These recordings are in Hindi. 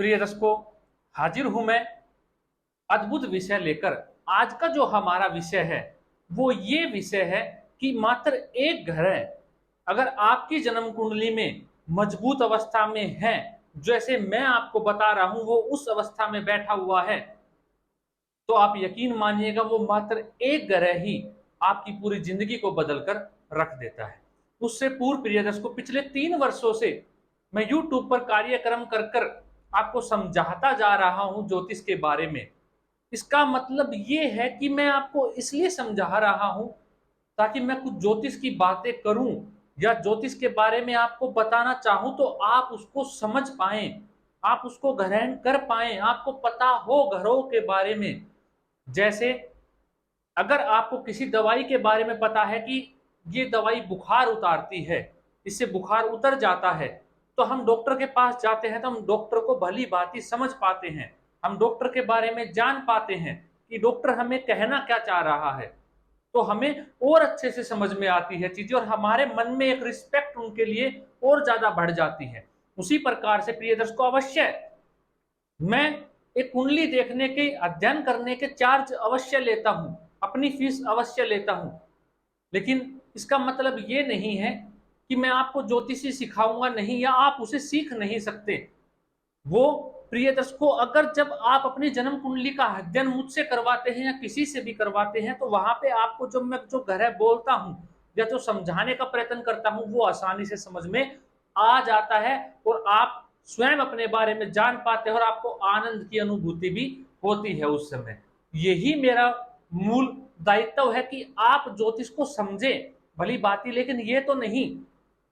प्रिय दर्शकों, हाजिर हूं मैं अद्भुत विषय लेकर। आज का जो हमारा विषय है वो ये विषय है कि मात्र एक ग्रह अगर आपकी जन्म कुंडली में मजबूत अवस्था में है, जैसे मैं आपको बता रहा हूं वो उस अवस्था में बैठा हुआ है, तो आप यकीन मानिएगा वो मात्र एक ग्रह ही आपकी पूरी जिंदगी को बदलकर रख देता है। उससे पूर्व प्रिय दर्शकों, पिछले 3 वर्षों से मैं YouTube पर कार्यक्रम कर कर आपको समझाता जा रहा हूं ज्योतिष के बारे में। इसका मतलब ये है कि मैं आपको इसलिए समझा रहा हूं ताकि मैं कुछ ज्योतिष की बातें करूं या ज्योतिष के बारे में आपको बताना चाहूं तो आप उसको समझ पाएं, आप उसको ग्रहण कर पाएं, आपको पता हो ग्रहों के बारे में। जैसे अगर आपको किसी दवाई के बारे में पता है कि ये दवाई बुखार उतारती है, इससे बुखार उतर जाता है, तो हम डॉक्टर के पास जाते हैं तो हम डॉक्टर को भली भांति समझ पाते हैं, हम डॉक्टर के बारे में जान पाते हैं कि डॉक्टर हमें कहना क्या चाह रहा है, तो हमें और अच्छे से समझ में आती है चीजें और हमारे मन में एक रिस्पेक्ट उनके लिए और ज्यादा बढ़ जाती है। उसी प्रकार से प्रिय दर्शकों, अवश्य मैं एक कुंडली देखने के अध्ययन करने के चार्ज अवश्य लेता हूं, अपनी फीस अवश्य लेता हूं, लेकिन इसका मतलब ये नहीं है कि मैं आपको ज्योतिषी सिखाऊंगा नहीं या आप उसे सीख नहीं सकते। वो प्रिय दर्शकों, अगर जब आप अपनी जन्म कुंडली का अध्ययन मुझसे करवाते हैं या किसी से भी करवाते हैं तो वहां पे आपको जब मैं जो ग्रह बोलता हूं या जो समझाने का प्रयत्न करता हूं वो आसानी से समझ में आ जाता है और आप स्वयं अपने बारे में जान पाते हैं और आपको आनंद की अनुभूति भी होती है उस समय। यही मेरा मूल दायित्व है कि आप ज्योतिष को समझें, भली बात ही, लेकिन ये तो नहीं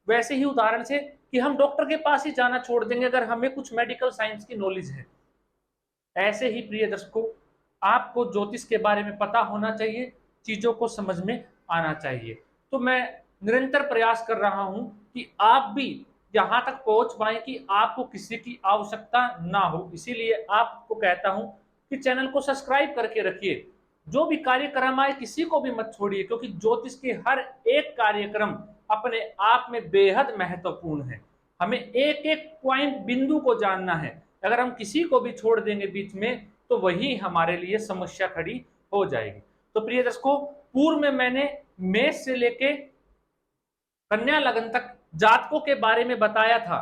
वैसे ही उदाहरण से कि हम डॉक्टर के पास ही जाना छोड़ देंगे अगर हमें कुछ मेडिकल साइंस की नॉलेज है। ऐसे ही प्रिय दर्शकों, आपको ज्योतिष के बारे में पता होना चाहिए, चीजों को समझ में आना चाहिए। तो मैं निरंतर प्रयास कर रहा हूं कि आप भी यहां तक पहुंच पाए कि आपको किसी की आवश्यकता ना हो। इसीलिए आपको कहता हूं कि चैनल को सब्सक्राइब करके रखिए, जो भी कार्यक्रम आए किसी को भी मत छोड़िए, क्योंकि ज्योतिष के हर एक कार्यक्रम अपने आप में बेहद महत्वपूर्ण है। हमें एक एक पॉइंट बिंदु को जानना है, अगर हम किसी को भी छोड़ देंगे बीच में तो वही हमारे लिए समस्या खड़ी हो जाएगी। तो प्रिय दर्शकों, पूर्व में मैंने मेष से लेके कन्या लगन तक जातकों के बारे में बताया था।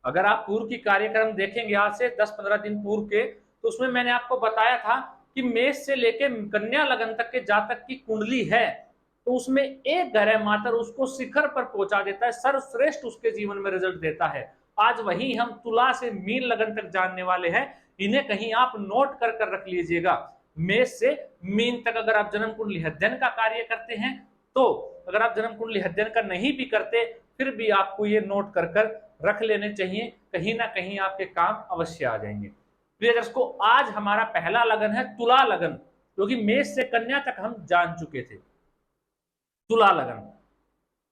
अगर आप पूर्व की कार्यक्रम देखेंगे आज से 10-15 दिन पूर्व के, तो उसमें मैंने आपको बताया था कि मेष से लेके कन्या लगन तक के जातक की कुंडली है तो उसमें एक ग्रह मात्र उसको शिखर पर पहुंचा देता है, सर्वश्रेष्ठ उसके जीवन में रिजल्ट देता है। आज वही हम तुला से मीन लगन तक जानने वाले हैं। इन्हें कहीं आप नोट कर कर रख लीजिएगा। मेष से मीन तक अगर आप जन्म कुंडली अध्ययन का कार्य करते हैं तो, अगर आप जन्म कुंडली अध्ययन का नहीं भी करते फिर भी आपको ये नोट कर कर रख लेने चाहिए, कहीं ना कहीं आपके काम अवश्य आ जाएंगे। प्रिय दर्शकों, आज हमारा पहला लगन है तुला लगन, क्योंकि मेष से कन्या तक हम जान चुके थे। तुला लगन,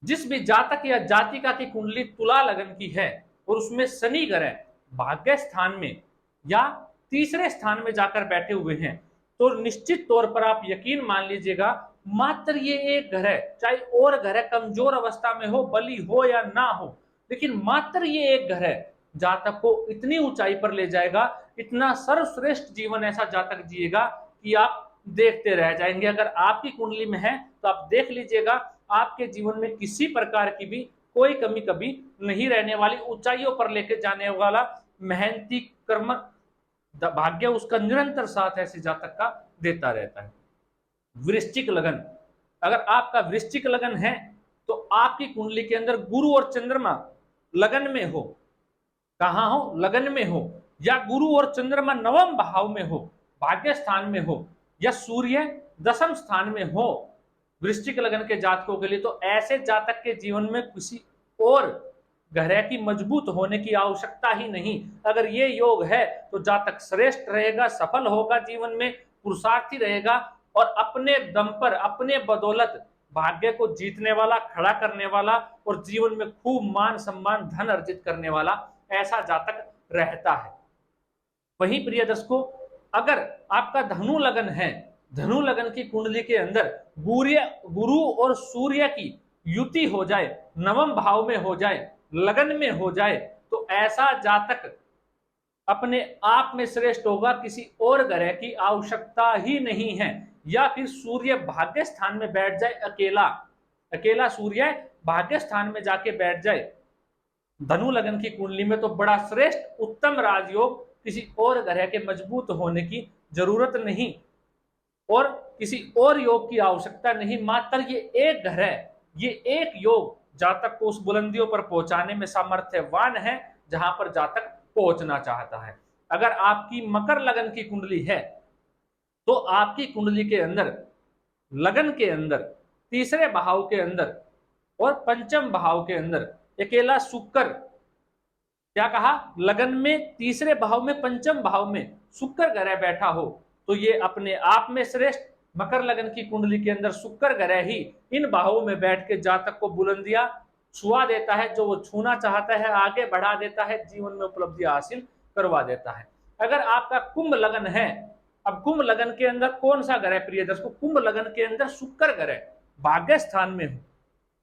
जिस भी जातक या जातिका की कुंडली तुला लगन की है और उसमें शनि ग्रह भाग्य स्थान में या तीसरे स्थान में जाकर बैठे हुए हैं, तो निश्चित तौर पर आप यकीन मान लीजिएगा मात्र ये एक ग्रह, चाहे और ग्रह कमजोर अवस्था में हो, बली हो या ना हो, लेकिन मात्र ये एक ग्रह जातक को इतनी ऊंचाई पर ले जाएगा, इतना सर्वश्रेष्ठ जीवन ऐसा जातक जिएगा कि आप देखते रह जाएंगे। अगर आपकी कुंडली में है तो आप देख लीजिएगा आपके जीवन में किसी प्रकार की भी कोई कमी कभी नहीं रहने वाली, ऊंचाइयों पर लेके जाने वाला मेहनती कर्म भाग्य उसका निरंतर साथ ऐसे जातक का देता रहता है। वृश्चिक लगन, अगर आपका वृश्चिक लगन है तो आपकी कुंडली के अंदर गुरु और चंद्रमा लगन में हो, कहां हो, लगन में हो, या गुरु और चंद्रमा नवम भाव में हो, भाग्य स्थान में हो, या सूर्य दशम स्थान में हो वृश्चिक लगन के जातकों के लिए, तो ऐसे जातक के जीवन में किसी और ग्रह की मजबूत होने की आवश्यकता ही नहीं। अगर ये योग है तो जातक श्रेष्ठ रहेगा, सफल होगा, जीवन में पुरुषार्थी रहेगा और अपने दम पर, अपने बदौलत भाग्य को जीतने वाला, खड़ा करने वाला और जीवन में खूब मान सम्मान धन अर्जित करने वाला ऐसा जातक रहता है। वहीं प्रिय दर्शकों, अगर आपका धनु लगन है, धनु लगन की कुंडली के अंदर गुरु और सूर्य की युति हो जाए, नवम भाव में हो जाए, लगन में हो जाए, तो ऐसा जातक अपने आप में श्रेष्ठ होगा, किसी और ग्रह की आवश्यकता ही नहीं है। या फिर सूर्य भाग्य स्थान में बैठ जाए अकेला, अकेला सूर्य भाग्य स्थान में जाके बैठ जाए धनु लगन की कुंडली में, तो बड़ा श्रेष्ठ उत्तम राजयोग, किसी और ग्रह के मजबूत होने की जरूरत नहीं और किसी और योग की आवश्यकता नहीं। मात्र ये एक ग्रह, ये एक योग जातक को उस बुलंदियों पर पहुंचाने में सामर्थ्यवान है जहां पर जातक पहुंचना चाहता है। अगर आपकी मकर लगन की कुंडली है तो आपकी कुंडली के अंदर, लगन के अंदर, तीसरे भाव के अंदर और पंचम भाव के अंदर अकेला शुक्र, क्या कहा, लगन में तीसरे भाव में पंचम भाव में शुक्र ग्रह बैठा हो तो ये अपने आप में श्रेष्ठ। मकर लगन की कुंडली के अंदर शुक्र ग्रह ही इन भावों में बैठ के जातक को बुलंदियां छुआ देता है, जो वो छूना चाहता है आगे बढ़ा देता है, जीवन में उपलब्धियां हासिल करवा देता है। अगर आपका कुंभ लगन है, अब कुंभ लगन के अंदर कौन सा ग्रह प्रिय दर्शकों, कुंभ लगन के अंदर शुक्र ग्रह भाग्य स्थान में हो,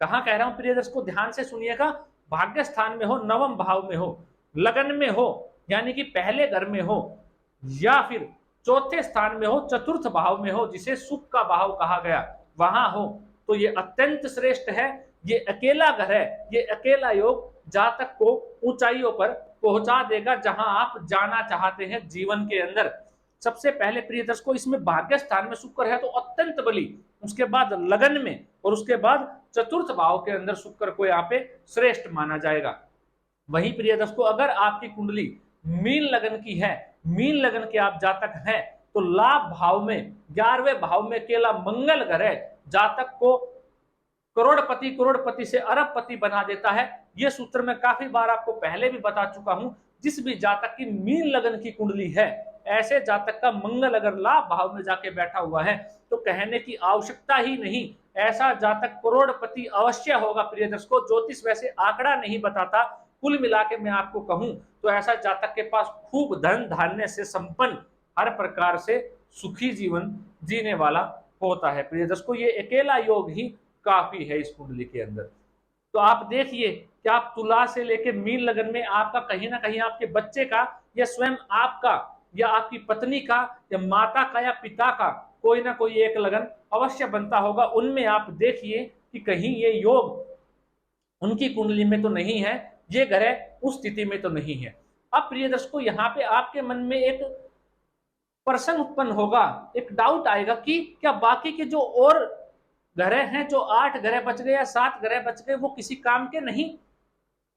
कहां कह रहा हूं प्रिय दर्शकों, ध्यान से सुनिएगा, भाग्य स्थान में हो, नवम भाव में हो, लगन में हो यानी कि पहले घर में हो, या फिर चौथे स्थान में हो, चतुर्थ भाव में हो जिसे सुख का भाव कहा गया, वहां हो, तो ये अत्यंत श्रेष्ठ है। ये अकेला ग्रह, ये अकेला योग जातक को ऊंचाइयों पर पहुंचा देगा जहां आप जाना चाहते हैं जीवन के अंदर। सबसे पहले प्रिय दर्शकों, इसमें भाग्य स्थान में शुक्र है तो अत्यंत बली, उसके बाद लगन में और उसके बाद चतुर्थ भाव के अंदर शुक्र को यहाँ पे श्रेष्ठ माना जाएगा। वही प्रिय दर्शकों, अगर आपकी कुंडली मीन लगन की है, मीन लगन के आप जातक हैं, तो लाभ भाव में 11वें भाव में अकेला मंगल ग्रह जातक को करोड़पति, करोड़पति से अरबपति बना देता है। यह सूत्र मैं काफी बार आपको पहले भी बता चुका हूं। जिस भी जातक की मीन लगन की कुंडली है, ऐसे जातक का मंगल अगर लाभ भाव में जाके बैठा हुआ है तो कहने की आवश्यकता ही नहीं, ऐसा जातक करोड़पति अवश्य होगा। प्रिय दर्शकों, ज्योतिष वैसे आंकड़ा नहीं बताता, कुल मिला के मैं आपको कहूं तो ऐसा जातक के पास खूब धन धान्य से संपन्न, हर प्रकार से सुखी जीवन जीने वाला होता है। प्रिय दर्शकों, ये अकेला योग ही काफी है इस कुंडली के अंदर। तो आप देखिए कि आप तुला से लेके मीन लगन में आपका कहीं ना कहीं आपके बच्चे का या स्वयं आपका या आपकी पत्नी का या माता का या पिता का कोई ना कोई एक लगन अवश्य बनता होगा। उनमें आप देखिए कि कहीं ये योग उनकी कुंडली में तो नहीं है, ये ग्रह उस स्थिति में तो नहीं है। अब प्रिय दर्शकों, यहाँ पे आपके मन में एक प्रश्न उत्पन्न होगा, एक डाउट आएगा कि क्या बाकी के जो और ग्रह हैं, जो 8 ग्रह बच गए या 7 ग्रह बच गए, वो किसी काम के नहीं,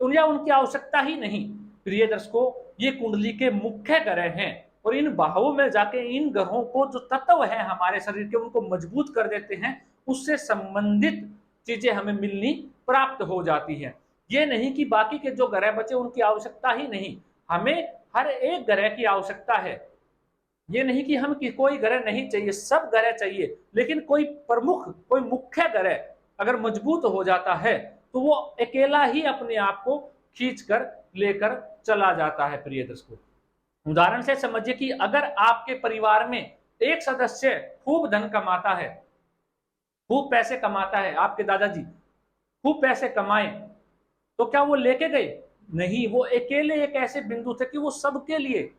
या उनकी आवश्यकता ही नहीं। प्रिय दर्शकों, ये कुंडली के मुख्य ग्रह हैं और इन भावों में जाके इन ग्रहों को जो तत्व है हमारे शरीर के, उनको मजबूत कर देते हैं, उससे संबंधित चीजें हमें मिलनी प्राप्त हो जाती हैं। ये नहीं कि बाकी के जो ग्रह बचे उनकी आवश्यकता ही नहीं, हमें हर एक ग्रह की आवश्यकता है। ये नहीं कि हम कि कोई ग्रह नहीं चाहिए, सब ग्रह चाहिए, लेकिन कोई प्रमुख, कोई मुख्य ग्रह अगर मजबूत हो जाता है तो वो अकेला ही अपने आप को खींच कर लेकर चला जाता है। प्रिय दर्शकों, उदाहरण से समझिए कि अगर आपके परिवार में एक सदस्य खूब धन कमाता है, खूब पैसे कमाता है, आपके दादाजी खूब पैसे कमाए, तो क्या वो लेके गए? नहीं, वो अकेले एक ऐसे बिंदु थे कि वो सबके लिए,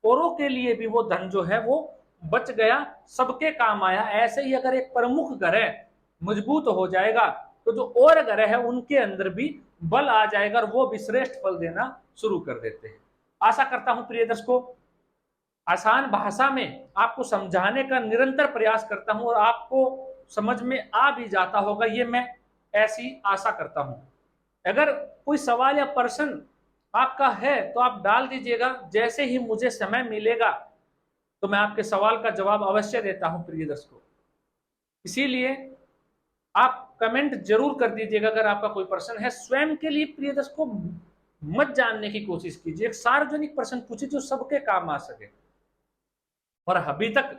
औरों के लिए भी वो धन जो है वो बच गया, सबके काम आया। ऐसे ही अगर एक प्रमुख ग्रह मजबूत हो जाएगा तो जो और ग्रह है उनके अंदर भी बल आ जाएगा और वो भी श्रेष्ठ फल देना शुरू कर देते हैं। आशा करता हूं प्रिय दर्शकों, आसान भाषा में आपको समझाने का निरंतर प्रयास करता हूं और आपको समझ में आ भी जाता होगा, ये मैं ऐसी आशा करता हूं। अगर कोई सवाल या प्रश्न आपका है तो आप डाल दीजिएगा, जैसे ही मुझे समय मिलेगा तो मैं आपके सवाल का जवाब अवश्य देता हूं प्रिय दर्शकों। इसीलिए आप कमेंट जरूर कर दीजिएगा अगर आपका कोई प्रश्न है। स्वयं के लिए प्रिय दर्शकों मत जानने की कोशिश कीजिए, एक सार्वजनिक प्रश्न पूछिए जो सबके काम आ सके। और अभी तक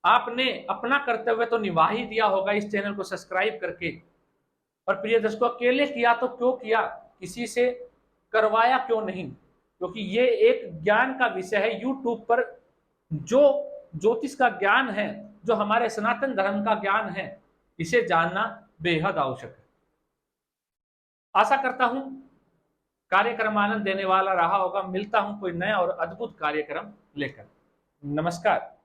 आपने अपना कर्तव्य तो निभा ही दिया होगा इस चैनल को सब्सक्राइब करके। और प्रिय दर्शकों, अकेले किया तो क्यों किया, किसी से करवाया क्यों नहीं, क्योंकि ये एक ज्ञान का विषय है। यूट्यूब पर जो ज्योतिष का ज्ञान है, जो हमारे सनातन धर्म का ज्ञान है, इसे जानना बेहद आवश्यक है। आशा करता हूं कार्यक्रम आनंद देने वाला रहा होगा। मिलता हूं कोई नया और अद्भुत कार्यक्रम लेकर। नमस्कार।